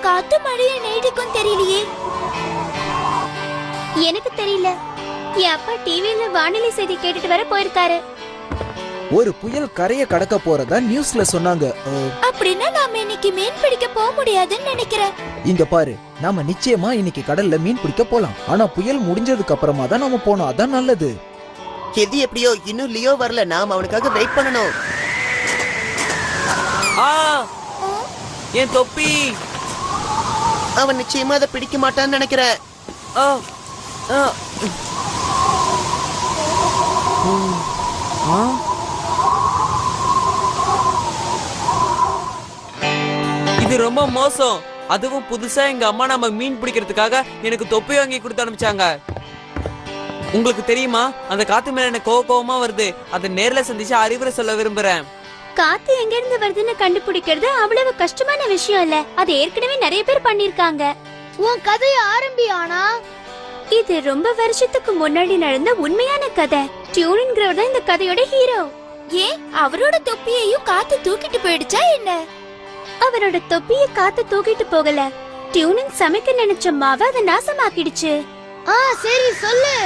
காத்து மழைய நீடிக்கும் தெரியலையே. எனக்கு தெரியல. என் அப்பா டிவில வானிலை செய்தி கேட்டுட்டு வர போயிருக்காரு. ஒரு புயல் கரையை கடக்க போறதா நியூஸ்ல சொன்னாங்க. அப்படின்னா நாம இன்னைக்கு மீன் பிடிக்க போக முடியாதுன்னு நினைக்கிறேன். இங்க பாரு, நாம நிச்சயமா இன்னைக்கு கடல்ல மீன் பிடிக்க போலாம். ஆனா புயல் முடிஞ்சதுக்கு அப்புறமா தான் நாம போனோம். அதான் நல்லது. எது எப்படியோ இன்னும் லியோ வரல. நாம அவனுக்காக வெயிட் பண்ணணும். என் தொப்பி. அவன் நிச்சயமா அதை பிடிக்க மாட்டான்னு நினைக்கிறேன். இது ரொம்ப மோசம். அதுவும் புதுசா எங்க அம்மா நம்ம மீன் பிடிக்கிறதுக்காக எனக்கு தொப்பி வாங்கி கொடுத்து அனுப்பிச்சாங்க. உங்களுக்கு தெரியுமா, அந்த காத்து மேல எனக்கு கோவமா வருது. அதை நேர்ல சந்திச்சு அறிவுரை சொல்ல விரும்புறேன். காத்து எங்க இருந்து வருதுன்னு கண்டுபிடிக்கிறது அவ்வளவு கஷ்டமான விஷயம் இல்ல. அது ஏற்கனவே நிறைய பேர் பண்ணிருக்காங்க. உன் கதைய ஆரம்பியானா? இது ரொம்ப வருஷத்துக்கு முன்னாடி நடந்த உண்மையான கதை. டியூனின்கிறவர் தான் இந்த கதையோட ஹீரோ. ஏன் அவரோட தொப்பியையும் காத்து தூக்கிட்டு போயிடுச்சா என்ன? அவரோட தொப்பிய காத்து தூக்கிட்டு போகல. டியூனின் சமைக்க நினைச்ச மாவை அதை நாசமாக்கிடுச்சு. சரி சொல்லு.